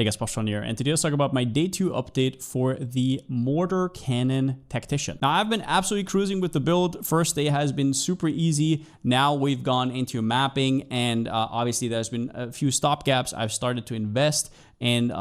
Hey guys, Palsteron here, and today let's talk about my day 2 update for the Mortar Cannon Tactician. Now, I've been absolutely cruising with the build. First day has been super easy. Now we've gone into mapping, and obviously there's been a few stopgaps. I've started to invest and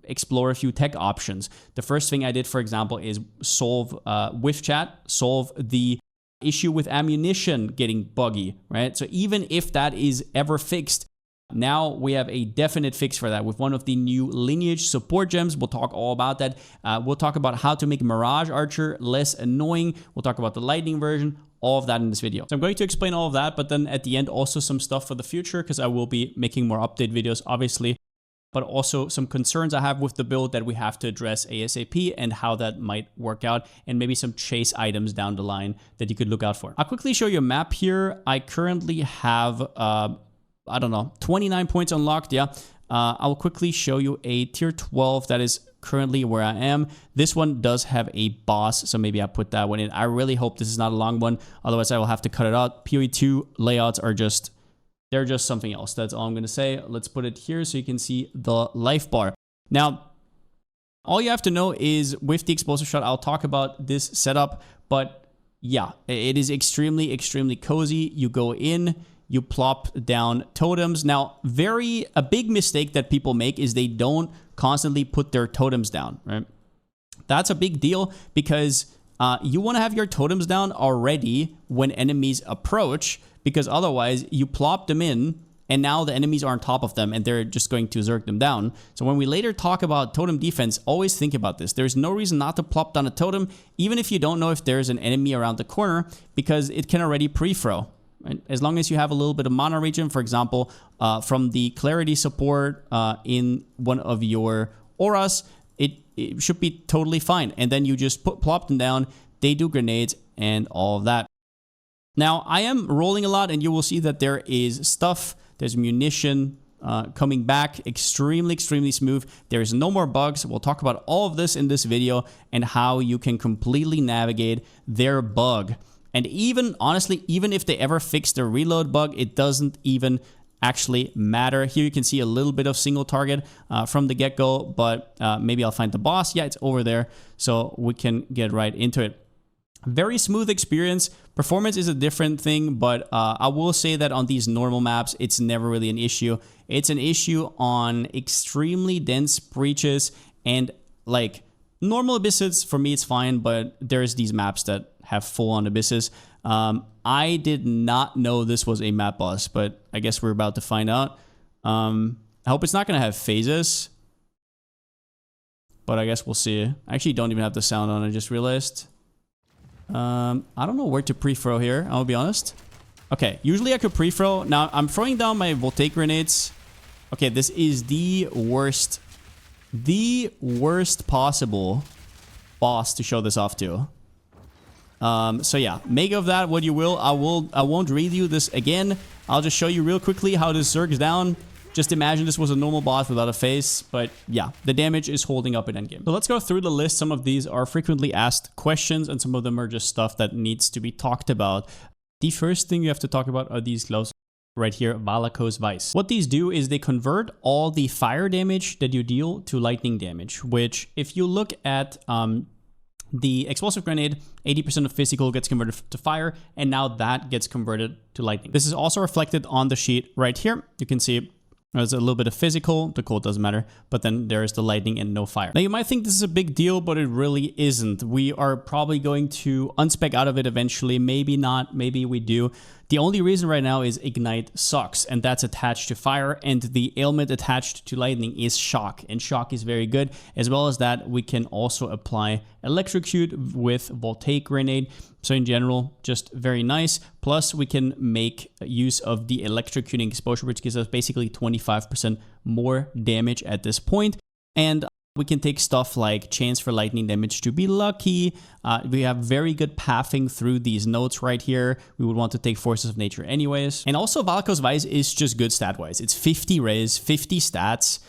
explore a few tech options. The first thing I did, for example, is solve with chat, solve the issue with ammunition getting buggy, right? So even if that is ever fixed, now we have a definite fix for that with one of the new lineage support gems. We'll talk all about that. We'll talk about how to make Mirage Archer less annoying. We'll talk about the lightning version, all of that in this video. So I'm going to explain all of that, but then at the end also some stuff for the future, because I will be making more update videos, obviously, but also some concerns I have with the build that we have to address ASAP and how that might work out, and maybe some chase items down the line that you could look out for. I'll quickly show you a map here. I currently have I don't know, 29 points unlocked. Yeah. I'll quickly show you a tier 12 that is currently where I am. This one does have a boss, so maybe I'll put that one in. I really hope this is not a long one. Otherwise, I will have to cut it out. PoE2 layouts are just, they're just something else. That's all I'm going to say. Let's put it here so you can see the life bar. Now, all you have to know is with the explosive shot, I'll talk about this setup, but yeah, it is extremely, extremely cozy. You go in, you plop down totems. Now, a big mistake that people make is they don't constantly put their totems down, right? That's a big deal because you want to have your totems down already when enemies approach, because otherwise you plop them in and now the enemies are on top of them and they're just going to zerk them down. So when we later talk about totem defense, always think about this. There's no reason not to plop down a totem, even if you don't know if there's an enemy around the corner, because it can already pre-throw. Right? As long as you have a little bit of mana regen, for example, from the clarity support in one of your auras, it should be totally fine. And then you just plop them down, they do grenades and all of that. Now, I am rolling a lot, and you will see that there is stuff, there's munition coming back, extremely, extremely smooth. There's no more bugs. We'll talk about all of this in this video and how you can completely navigate their bug. And even, honestly, even if they ever fix the reload bug, it doesn't even actually matter. Here you can see a little bit of single target from the get-go, but maybe I'll find the boss. Yeah, it's over there, so we can get right into it. Very smooth experience. Performance is a different thing, but I will say that on these normal maps, it's never really an issue. It's an issue on extremely dense breaches, and like normal abysses, for me, it's fine, but there's these maps that have full-on abysses. I did not know this was a map boss, but I guess we're about to find out. I hope it's not going to have phases, but I guess we'll see. I actually don't even have the sound on, I just realized. I don't know where to pre-throw here, I'll be honest. Okay, usually I could pre-throw. Now, I'm throwing down my voltaic grenades. Okay, this is the worst possible boss to show this off to. So yeah, make of that what you will. I won't read you this again. I'll just show you real quickly how this zerks down. Just imagine this was a normal boss without a face, but yeah, the damage is holding up in endgame. So let's go through the list. Some of these are frequently asked questions, and some of them are just stuff that needs to be talked about. The first thing you have to talk about are these gloves right here, Valakos Vice. What these do is they convert all the fire damage that you deal to lightning damage, which if you look at the explosive grenade, 80% of physical gets converted to fire, and now that gets converted to lightning. This is also reflected on the sheet right here. You can see there's a little bit of physical, the cold doesn't matter, but then there's the lightning and no fire. Now you might think this is a big deal, but it really isn't. We are probably going to unspec out of it eventually, maybe not, maybe we do. The only reason right now is Ignite sucks, and that's attached to fire, and the ailment attached to lightning is Shock, and Shock is very good. As well as that, we can also apply Electrocute with Voltaic Grenade. So in general, just very nice. Plus, we can make use of the Electrocuting Exposure, which gives us basically 25% more damage at this point. And we can take stuff like Chance for Lightning Damage to be lucky. We have very good pathing through these nodes right here. We would want to take Forces of Nature anyways. And also, Valakos Vice is just good stat-wise. It's 50 raise, 50 stats.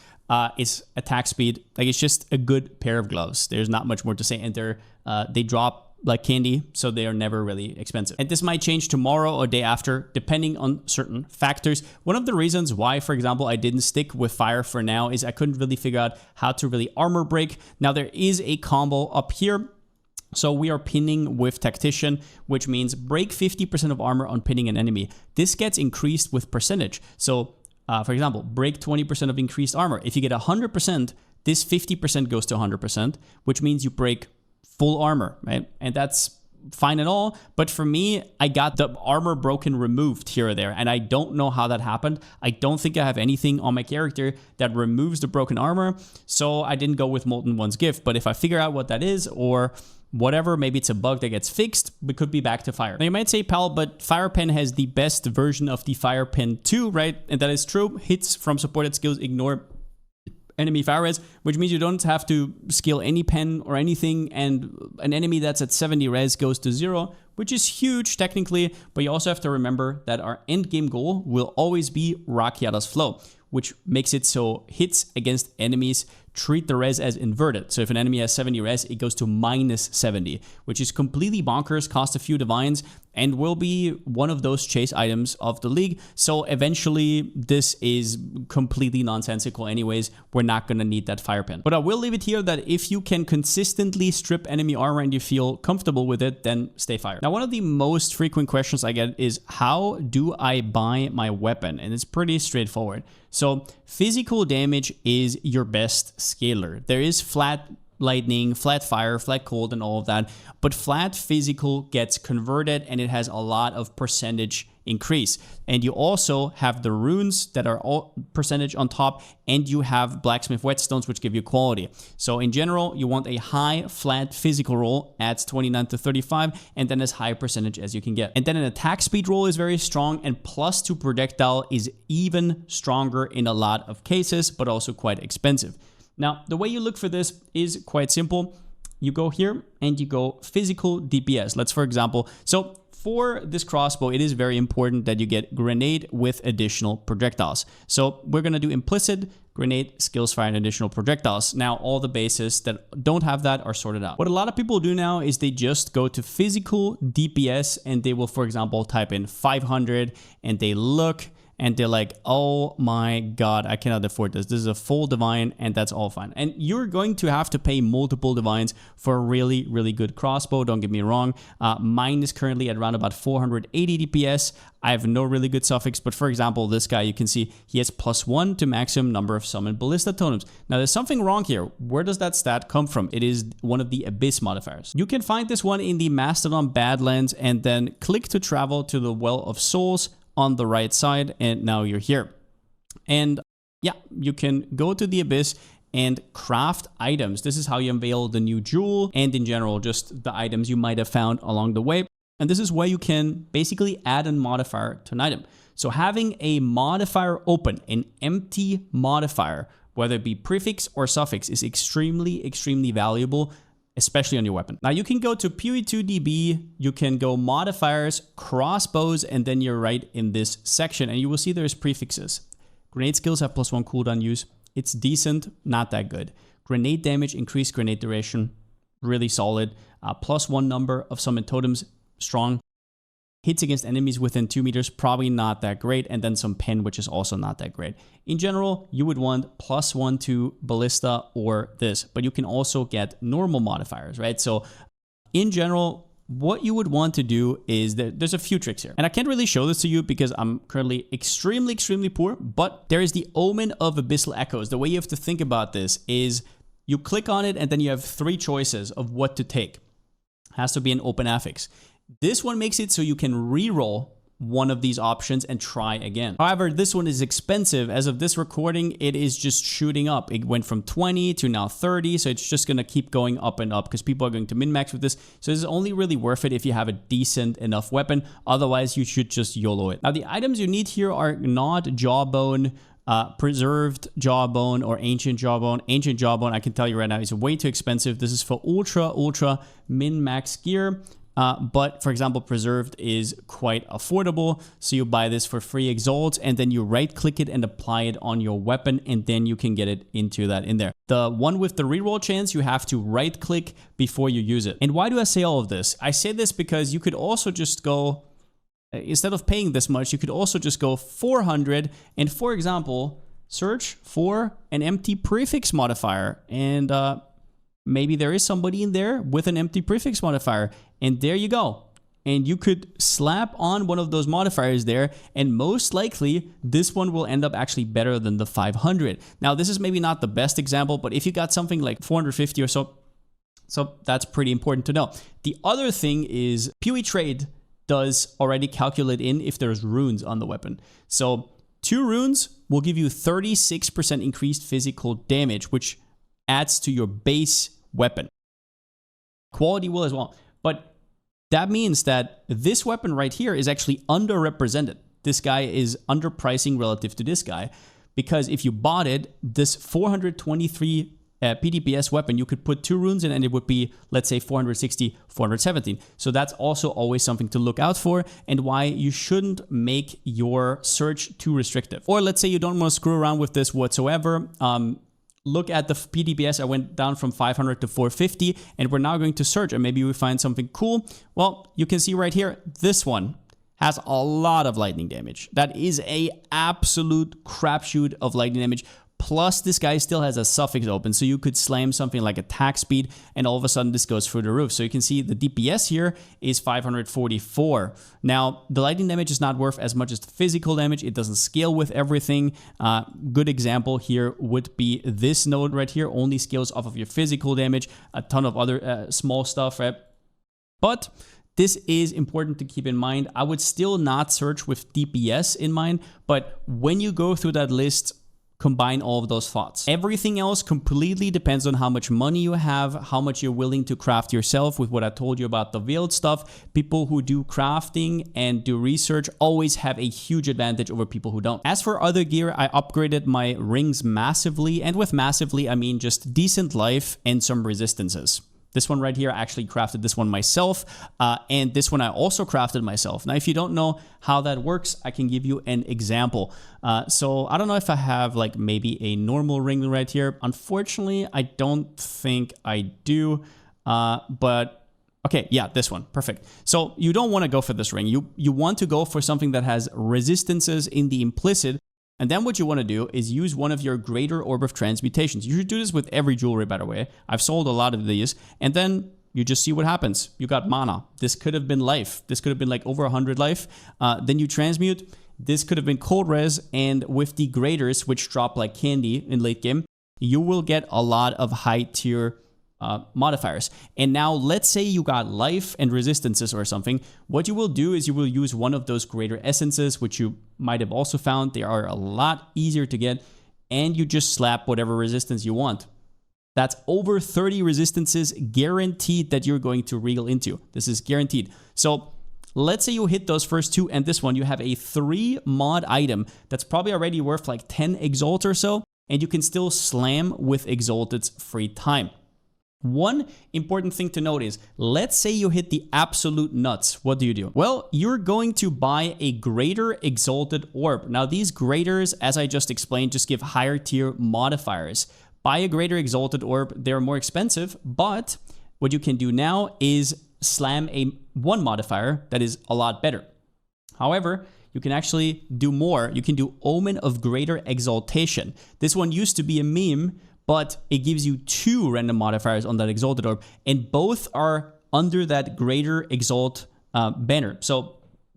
It's attack speed. Like, it's just a good pair of gloves. There's not much more to say. And they drop like candy, so they are never really expensive. And this might change tomorrow or day after, depending on certain factors. One of the reasons why, for example, I didn't stick with fire for now is I couldn't really figure out how to really armor break. Now there is a combo up here. So we are pinning with Tactician, which means break 50% of armor on pinning an enemy. This gets increased with percentage. So for example, break 20% of increased armor. If you get 100%, this 50% goes to 100%, which means you break full armor, right? And that's fine and all, but for me, I got the armor broken removed here or there, and I don't know how that happened. I don't think I have anything on my character that removes the broken armor, so I didn't go with Molten One's gift. But if I figure out what that is, or whatever, maybe it's a bug that gets fixed, we could be back to fire. Now you might say, Pal, but Fire Pen has the best version of the Fire Pen 2, right? And that is true. Hits from supported skills ignore enemy fire res, which means you don't have to skill any pen or anything, and an enemy that's at 70 res goes to 0, which is huge technically, but you also have to remember that our end game goal will always be Rakiata's Flow, which makes it so hits against enemies treat the res as inverted. So if an enemy has 70 res, it goes to minus 70, which is completely bonkers, costs a few divines, and will be one of those chase items of the league. So eventually, this is completely nonsensical anyways. We're not going to need that fire pen. But I will leave it here that if you can consistently strip enemy armor and you feel comfortable with it, then stay fire. Now, one of the most frequent questions I get is, how do I buy my weapon? And it's pretty straightforward. So physical damage is your best scaler. There is flat lightning, flat fire, flat cold, and all of that, but flat physical gets converted and it has a lot of percentage increase. And you also have the runes that are all percentage on top, and you have blacksmith whetstones, which give you quality. So in general, you want a high flat physical roll, adds 29 to 35, and then as high percentage as you can get. And then an attack speed roll is very strong, and +2 projectile is even stronger in a lot of cases, but also quite expensive. Now, the way you look for this is quite simple. You go here and you go physical DPS. Let's, for example, so for this crossbow, it is very important that you get grenade with additional projectiles. So we're going to do implicit, grenade, skills fire, and additional projectiles. Now, all the bases that don't have that are sorted out. What a lot of people do now is they just go to physical DPS and they will, for example, type in 500 and they look and they're like, oh my god, I cannot afford this. This is a full divine, and that's all fine. And you're going to have to pay multiple divines for a really, really good crossbow. Don't get me wrong. Mine is currently at around about 480 DPS. I have no really good suffix, but for example, this guy, you can see he has +1 to maximum number of summoned ballista totems. Now, there's something wrong here. Where does that stat come from? It is one of the Abyss modifiers. You can find this one in the Mastodon Badlands, and then click to travel to the Well of Souls on the right side, and now you're here. And yeah, you can go to the Abyss and craft items. This is how you unveil the new jewel, and in general, just the items you might have found along the way. And this is where you can basically add a modifier to an item. So having a modifier open, an empty modifier, whether it be prefix or suffix, is extremely, extremely valuable, especially on your weapon. Now you can go to PoE2DB, you can go modifiers, crossbows, and then you're right in this section, and you will see there's prefixes. Grenade skills have +1 cooldown use. It's decent, not that good. Grenade damage, increased grenade duration, really solid. +1 number of summoned totems, strong. Hits against enemies within 2 meters, probably not that great. And then some pen, which is also not that great. In general, you would want +1 to ballista or this, but you can also get normal modifiers, right? So in general, what you would want to do is that there's a few tricks here. And I can't really show this to you because I'm currently extremely, extremely poor, but there is the Omen of Abyssal Echoes. The way you have to think about this is you click on it and then you have 3 choices of what to take. Has to be an open affix. This one makes it so you can reroll one of these options and try again. However, this one is expensive. As of this recording, it is just shooting up. It went from 20 to now 30, so it's just going to keep going up and up because people are going to min-max with this. So this is only really worth it if you have a decent enough weapon. Otherwise, you should just YOLO it. Now, the items you need here are not jawbone, preserved jawbone, or ancient jawbone. Ancient jawbone, I can tell you right now, is way too expensive. This is for ultra min-max gear. But for example, preserved is quite affordable. So you buy this for free exalts and then you right click it and apply it on your weapon, and then you can get it into that in there. The one with the reroll chance, you have to right click before you use it. And why do I say all of this? I say this because you could also just go, instead of paying this much, you could also just go 400 and, for example, search for an empty prefix modifier. And maybe there is somebody in there with an empty prefix modifier. And there you go. And you could slap on one of those modifiers there, and most likely this one will end up actually better than the 500. Now, this is maybe not the best example, but if you got something like 450 or so that's pretty important to know. The other thing is PoE trade does already calculate in if there's runes on the weapon. So 2 runes will give you 36% increased physical damage, which adds to your base weapon. Quality will as well. But that means that this weapon right here is actually underrepresented. This guy is underpricing relative to this guy, because if you bought it, this 423 PDPS weapon, you could put 2 runes in and it would be, let's say, 460, 417. So that's also always something to look out for, and why you shouldn't make your search too restrictive. Or let's say you don't want to screw around with this whatsoever. Look at the PDPS. I went down from 500 to 450, and we're now going to search, and maybe we find something cool. Well, you can see right here, this one has a lot of lightning damage. That is a absolute crapshoot of lightning damage. Plus, this guy still has a suffix open, so you could slam something like attack speed, and all of a sudden this goes through the roof. So you can see the DPS here is 544. Now, the lightning damage is not worth as much as the physical damage. It doesn't scale with everything. Good example here would be this node right here. Only scales off of your physical damage. A ton of other small stuff, right? But this is important to keep in mind. I would still not search with DPS in mind, but when you go through that list, combine all of those thoughts. Everything else completely depends on how much money you have, how much you're willing to craft yourself. With what I told you about the veiled stuff, people who do crafting and do research always have a huge advantage over people who don't. As for other gear, I upgraded my rings massively, and with massively, I mean just decent life and some resistances. This one right here, I actually crafted this one myself, and this one I also crafted myself. Now, if you don't know how that works, I can give you an example. So I don't know if I have like maybe a normal ring right here. Unfortunately, I don't think I do, but okay, yeah, this one, perfect. So you don't want to go for this ring. You want to go for something that has resistances in the implicit. And then what you want to do is use one of your greater orb of transmutations. You should do this with every jewelry, by the way. I've sold a lot of these. And then you just see what happens. You got mana. This could have been life. This could have been like over 100 life. Then you transmute. This could have been cold res. And with the graders, which drop like candy in late game, you will get a lot of high tier modifiers. And now let's say you got life and resistances or something. What you will do is you will use one of those greater essences, which you might have also found. They are a lot easier to get, and you just slap whatever resistance you want. That's over 30 resistances guaranteed that you're going to regal into. This is guaranteed. So let's say you hit those first 2 and this one, you have a 3 mod item that's probably already worth like 10 Exalt or so, and you can still slam with Exalted's free time. One important thing to note is, let's say you hit the absolute nuts. What do you do? Well, you're going to buy a greater exalted orb. Now, these graders, as I just explained, just give higher tier modifiers. Buy a greater exalted orb. They're more expensive, but what you can do now is slam a 1 modifier that is a lot better. However, you can actually do more. You can do Omen of Greater Exaltation. This one used to be a meme, but it gives you 2 random modifiers on that Exalted Orb, and both are under that Greater Exalt banner. So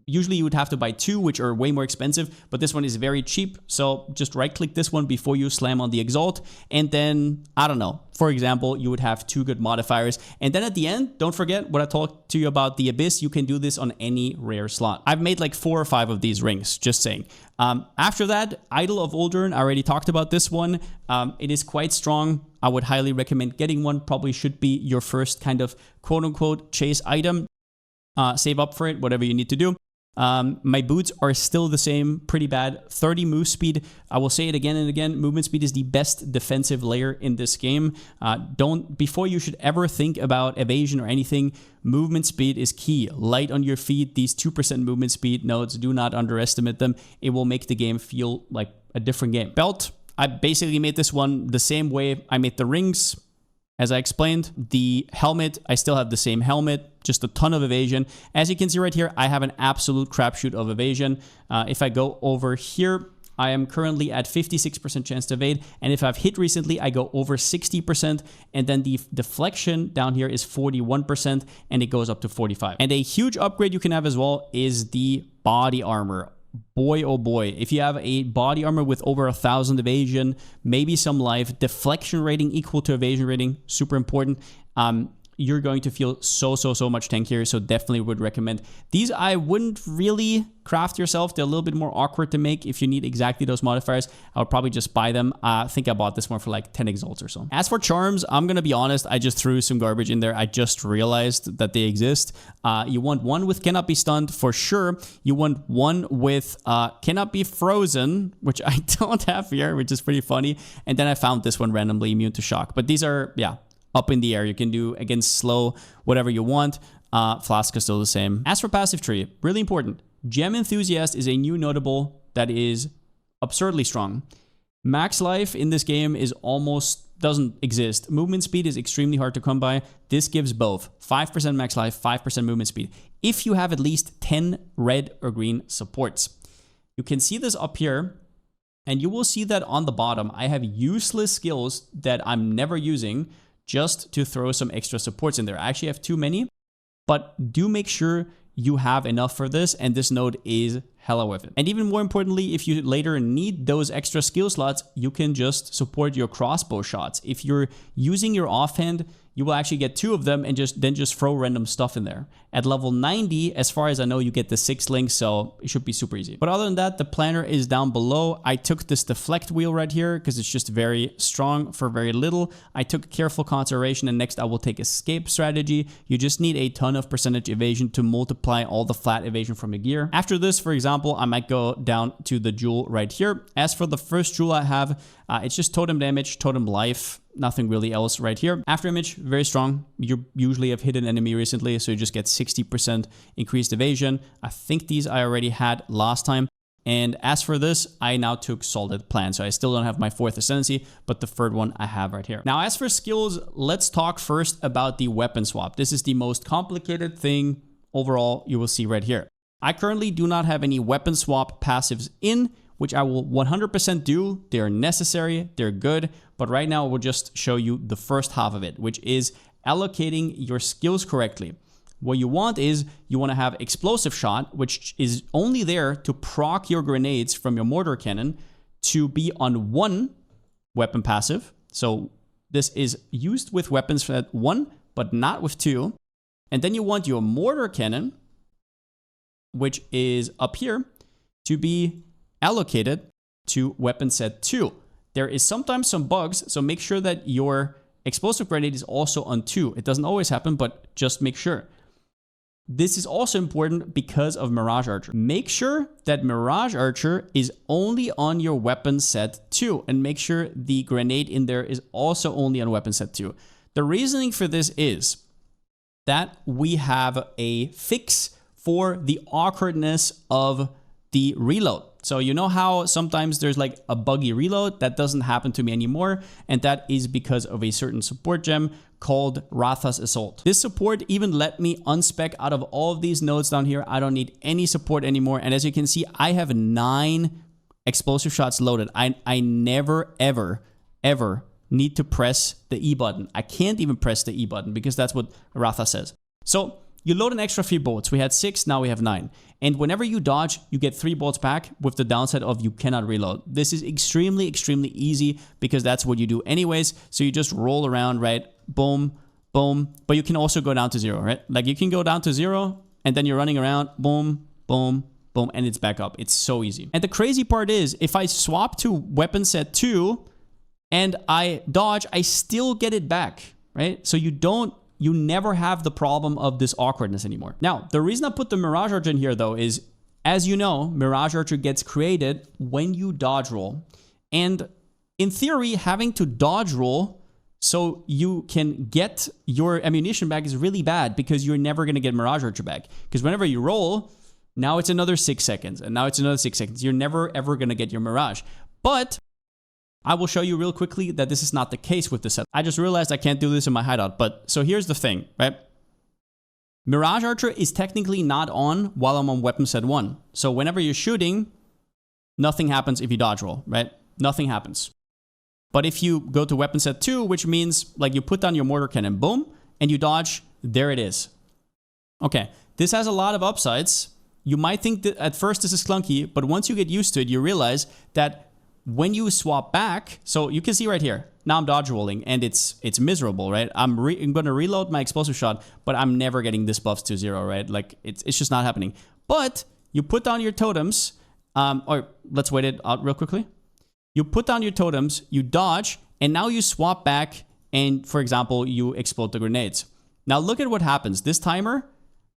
usually you would have to buy 2, which are way more expensive, but this one is very cheap. So just right-click this one before you slam on the Exalt, and then, I don't know, for example, you would have 2 good modifiers. And then at the end, don't forget what I talked to you about the Abyss. You can do this on any rare slot. I've made like 4 or 5 of these rings, just saying. After that, Idol of Uldren, I already talked about this one. It is quite strong. I would highly recommend getting one. Probably should be your first kind of quote-unquote chase item. Save up for it, whatever you need to do. My boots are still the same, pretty bad. 30 move speed. I will say it again and again. Movement speed is the best defensive layer in this game. Before you should ever think about evasion or anything, movement speed is key. Light on your feet. These 2% movement speed nodes, do not underestimate them. It will make the game feel like a different game. Belt. I basically made this one the same way I made the rings. As I explained, the helmet, I still have the same helmet, just a ton of evasion. As you can see right here, I have an absolute crapshoot of evasion. If I go over here, I am currently at 56% chance to evade. And if I've hit recently, I go over 60%. And then the deflection down here is 41%, and it goes up to 45%. And a huge upgrade you can have as well is the body armor. Boy, oh boy, if you have a body armor with over 1,000 evasion, maybe some life, deflection rating equal to evasion rating, super important. You're going to feel so much tankier, so definitely would recommend. These I wouldn't really craft yourself. They're a little bit more awkward to make. If you need exactly those modifiers, I would probably just buy them. I think I bought this one for like 10 exalts or so. As for charms, I'm going to be honest, I just threw some garbage in there. I just realized that they exist. You want one with cannot be stunned for sure. You want one with cannot be frozen, which I don't have here, which is pretty funny. And then I found this one randomly, immune to shock. But these are, yeah, up in the air. You can do, again, slow, whatever you want. Flask is still the same. As for passive tree, really important. Gem Enthusiast is a new notable that is absurdly strong. Max life in this game is almost doesn't exist. Movement speed is extremely hard to come by. This gives both 5% max life, 5% movement speed. If you have at least 10 red or green supports. You can see this up here, and you will see that on the bottom, I have useless skills that I'm never using, just to throw some extra supports in there. I actually have too many, but do make sure you have enough for this, and this node is hella worth it. And even more importantly, if you later need those extra skill slots, you can just support your crossbow shots. If you're using your offhand, you will actually get 2 of them and then just throw random stuff in there. At level 90, as far as I know, you get the 6 links, so it should be super easy. But other than that, the planner is down below. I took this deflect wheel right here because it's just very strong for very little. I took careful conservation, and next I will take escape strategy. You just need a ton of percentage evasion to multiply all the flat evasion from your gear. After this, for example, I might go down to the jewel right here. As for the first jewel I have, it's just totem damage, totem life, nothing really else right here. After image, very strong. You usually have hit an enemy recently, so you just get 60% increased evasion. I think these I already had last time. And as for this, I now took solid plan. So I still don't have my 4th ascendancy, but the 3rd one I have right here. Now, as for skills, let's talk first about the weapon swap. This is the most complicated thing overall you will see right here. I currently do not have any weapon swap passives in, which I will 100% do. They're necessary, they're good, but right now we'll just show you the first half of it, which is allocating your skills correctly. What you want is you want to have explosive shot, which is only there to proc your grenades from your mortar cannon to be on 1 weapon passive. So this is used with weapons at 1, but not with 2. And then you want your mortar cannon, which is up here, to be allocated to weapon set 2. There is sometimes some bugs, so make sure that your explosive grenade is also on 2. It doesn't always happen, but just make sure. This is also important because of Mirage Archer. Make sure that Mirage Archer is only on your weapon set 2, and make sure the grenade in there is also only on weapon set 2. The reasoning for this is that we have a fix for the awkwardness of the reload. So you know how sometimes there's like a buggy reload? That doesn't happen to me anymore, and that is because of a certain support gem called Ratha's Assault. This support even let me unspec out of all of these nodes down here. I don't need any support anymore, and as you can see, I have 9 explosive shots loaded. I never, ever need to press the E button. I can't even press the E button because that's what Ratha says. So you load an extra 3 bolts. We had 6, now we have 9. And whenever you dodge, you get 3 bolts back with the downside of you cannot reload. This is extremely easy because that's what you do anyways. So you just roll around, right? Boom, boom. But you can also go down to 0, right? Like you can go down to 0 and then you're running around, boom, boom, boom, and it's back up. It's so easy. And the crazy part is if I swap to weapon set 2 and I dodge, I still get it back, right? So you never have the problem of this awkwardness anymore. Now, the reason I put the Mirage Archer in here though is, as you know, Mirage Archer gets created when you dodge roll. And in theory, having to dodge roll so you can get your ammunition back is really bad because you're never gonna get Mirage Archer back. Because whenever you roll, now it's another 6 seconds, and now it's another 6 seconds. You're never ever gonna get your Mirage. But I will show you real quickly that this is not the case with this set. I just realized I can't do this in my hideout. But so here's the thing, right? Mirage Archer is technically not on while I'm on weapon set 1. So whenever you're shooting, nothing happens if you dodge roll, right? Nothing happens. But if you go to weapon set 2, which means like you put down your mortar cannon, boom, and you dodge, there it is. Okay, this has a lot of upsides. You might think that at first this is clunky, but once you get used to it, you realize that when you swap back, so you can see right here, now I'm dodge rolling and it's miserable, right? I'm going to reload my explosive shot, but I'm never getting this buffs to 0, right? Like it's just not happening. But you put down your totems, or let's wait it out real quickly. You put down your totems, you dodge, and now you swap back and, for example, you explode the grenades. Now look at what happens. This timer,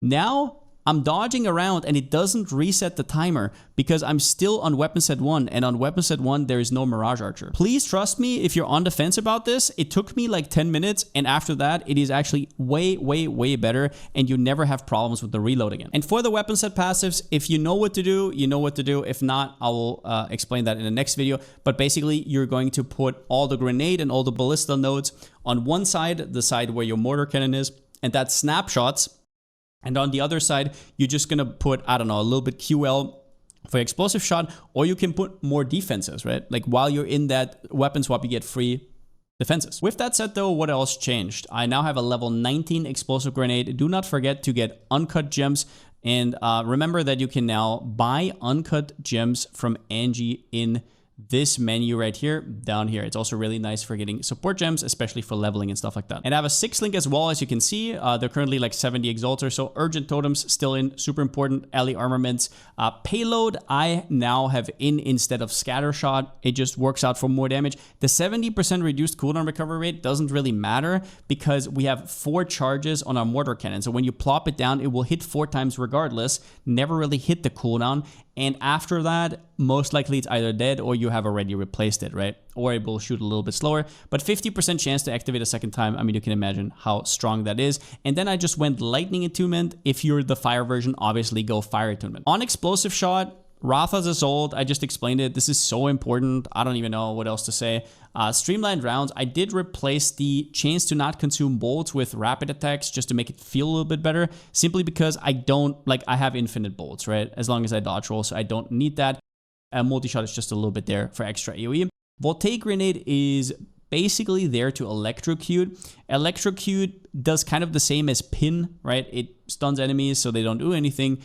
now I'm dodging around and it doesn't reset the timer because I'm still on weapon set 1, and on weapon set 1 there is no Mirage Archer. Please trust me if you're on the fence about this. It took me like 10 minutes, and after that it is actually way better, and you never have problems with the reload again. And for the weapon set passives, if you know what to do, you know what to do. If not, I will explain that in the next video. But basically you're going to put all the grenade and all the ballista nodes on one side, the side where your mortar cannon is, and that's snapshots. And on the other side, you're just going to put, I don't know, a little bit QL for explosive shot, or you can put more defenses, right? Like while you're in that weapon swap, you get free defenses. With that said though, what else changed? I now have a level 19 explosive grenade. Do not forget to get uncut gems. And remember that you can now buy uncut gems from Angie in this menu right here, down here. It's also really nice for getting support gems, especially for leveling and stuff like that. And I have a 6 link as well, as you can see. They're currently like 70 exalter, so urgent totems still in, super important. Ally armaments. Payload, I now have in instead of scatter shot. It just works out for more damage. The 70% reduced cooldown recovery rate doesn't really matter because we have 4 charges on our mortar cannon. So when you plop it down, it will hit 4 times regardless, never really hit the cooldown. And after that, most likely it's either dead or you have already replaced it, right? Or it will shoot a little bit slower. But 50% chance to activate a second time. I mean, you can imagine how strong that is. And then I just went lightning attunement. If you're the fire version, obviously go fire attunement. On explosive shot, Ratha's Assault, I just explained it. This is so important. I don't even know what else to say. Streamlined rounds, I did replace the chance to not consume bolts with rapid attacks just to make it feel a little bit better, simply because I have infinite bolts, right? As long as I dodge roll, so I don't need that. Multi-shot is just a little bit there for extra AoE. Voltaic Grenade is basically there to electrocute. Electrocute does kind of the same as pin, right? It stuns enemies so they don't do anything,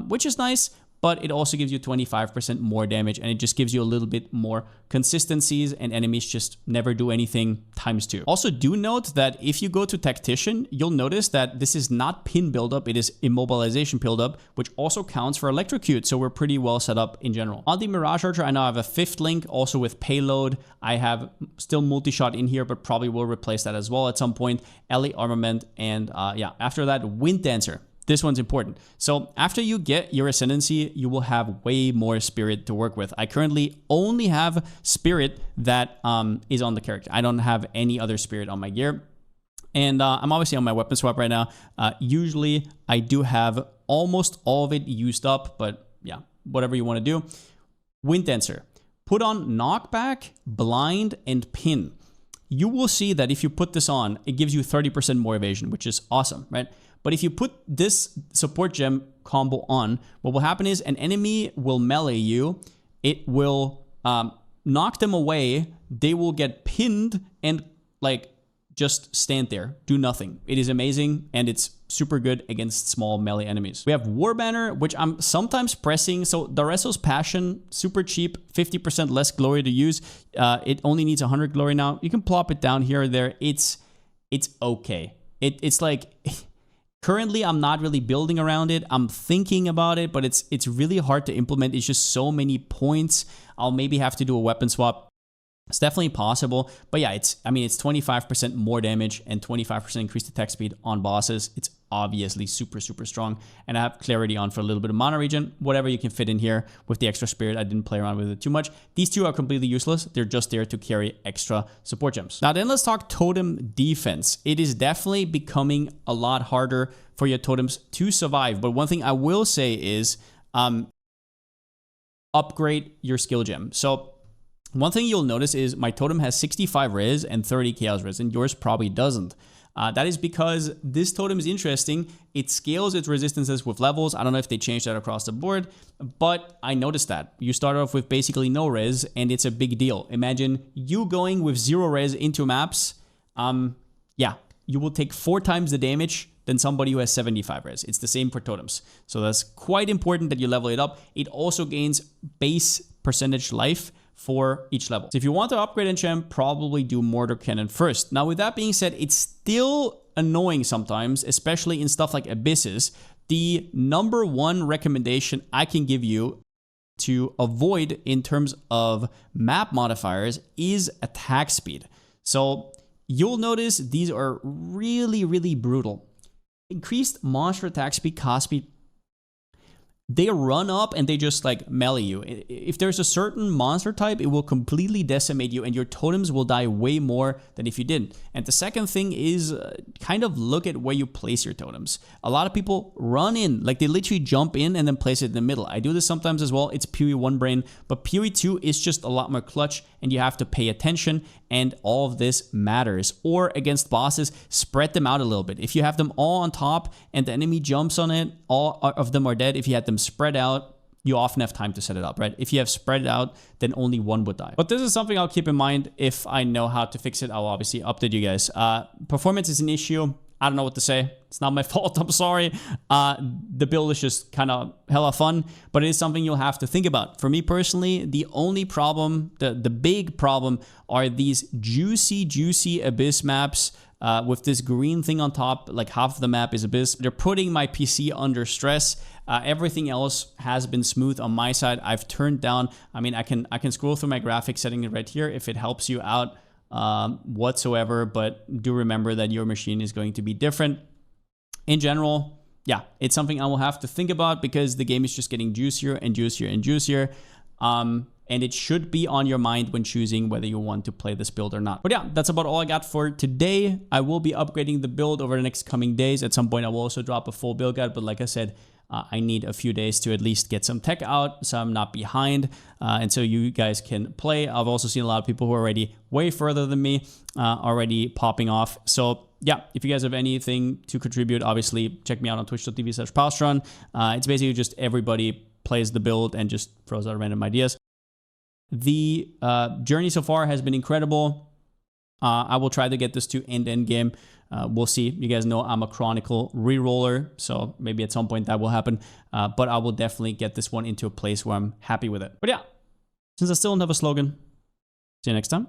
which is nice. But it also gives you 25% more damage, and it just gives you a little bit more consistencies, and enemies just never do anything ×2. Also, do note that if you go to Tactician, you'll notice that this is not pin buildup, it is immobilization buildup, which also counts for electrocute, so we're pretty well set up in general. On the Mirage Archer, I now have a 5th link, also with payload. I have still multi-shot in here, but probably will replace that as well at some point. Ally armament, and yeah, after that, Wind Dancer. This one's important. So after you get your Ascendancy, you will have way more Spirit to work with. I currently only have Spirit that is on the character. I don't have any other Spirit on my gear. And I'm obviously on my weapon swap right now. Usually I do have almost all of it used up, but yeah, whatever you want to do. Wind Dancer. Put on Knockback, Blind, and Pin. You will see that if you put this on, it gives you 30% more evasion, which is awesome, right? But if you put this support gem combo on, what will happen is an enemy will melee you. It will knock them away. They will get pinned and like just stand there, do nothing. It is amazing, and it's super good against small melee enemies. We have War Banner, which I'm sometimes pressing. So Dareso's Passion, super cheap, 50% less glory to use. It only needs 100 glory now. You can plop it down here or there. It's okay. It's like... Currently, I'm not really building around it. I'm thinking about it, but it's really hard to implement. It's just so many points. I'll maybe have to do a weapon swap. It's definitely possible. But yeah, it's 25% more damage and 25% increased attack speed on bosses. It's obviously super, super strong. And I have clarity on for a little bit of mana regen, whatever you can fit in here with the extra spirit. I didn't play around with it too much. These two are completely useless. They're just there to carry extra support gems. Now then, let's talk totem defense. It is definitely becoming a lot harder for your totems to survive. But one thing I will say is upgrade your skill gem. So One thing you'll notice is my totem has 65 res and 30 chaos res, and yours probably doesn't. That is because this totem is interesting. It scales its resistances with levels. I don't know if they changed that across the board, but I noticed that. You start off with basically no res, and it's a big deal. Imagine you going with 0 res into maps. Yeah, you will take 4 times the damage than somebody who has 75 res. It's the same for totems. So that's quite important that you level it up. It also gains base percentage life for each level. So if you want to upgrade enchant, probably do Mortar Cannon first. Now, with that being said, it's still annoying sometimes, especially in stuff like Abysses. The #1 recommendation I can give you to avoid in terms of map modifiers is attack speed. So you'll notice these are really, really brutal. Increased monster attack speed, cost speed, they run up and they just like melee you. If there's a certain monster type, it will completely decimate you and your totems will die way more than if you didn't. And the second thing is kind of look at where you place your totems. A lot of people run in, like they literally jump in and then place it in the middle. I do this sometimes as well. It's PoE 1 brain, but PoE 2 is just a lot more clutch and you have to pay attention, and all of this matters. Or against bosses, spread them out a little bit. If you have them all on top and the enemy jumps on it, all of them are dead. If you had them spread out, you often have time to set it up, right? If you have spread it out, then only one would die. But this is something I'll keep in mind. If I know how to fix it, I'll obviously update you guys. Performance is an issue. I don't know what to say. It's not my fault. I'm sorry. The build is just kind of hella fun, but it is something you'll have to think about. For me personally, the only problem, the big problem, are these juicy Abyss maps with this green thing on top. Like half of the map is Abyss. They're putting my PC under stress. Everything else has been smooth on my side. I've turned down, I mean, I can scroll through my graphics setting it right here if it helps you out whatsoever, but do remember that your machine is going to be different. In general, yeah, it's something I will have to think about because the game is just getting juicier and juicier and juicier. And it should be on your mind when choosing whether you want to play this build or not. But yeah, that's about all I got for today. I will be upgrading the build over the next coming days. At some point, I will also drop a full build guide, but like I said, I need a few days to at least get some tech out so I'm not behind and so you guys can play. I've also seen a lot of people who are already way further than me already popping off. So yeah, if you guys have anything to contribute, obviously check me out on twitch.tv/Palsteron. It's basically just everybody plays the build and just throws out random ideas. The journey so far has been incredible. I will try to get this to end game. We'll see. You guys know I'm a chronicle reroller, so maybe at some point that will happen. But I will definitely get this one into a place where I'm happy with it. But yeah, since I still don't have a slogan, see you next time.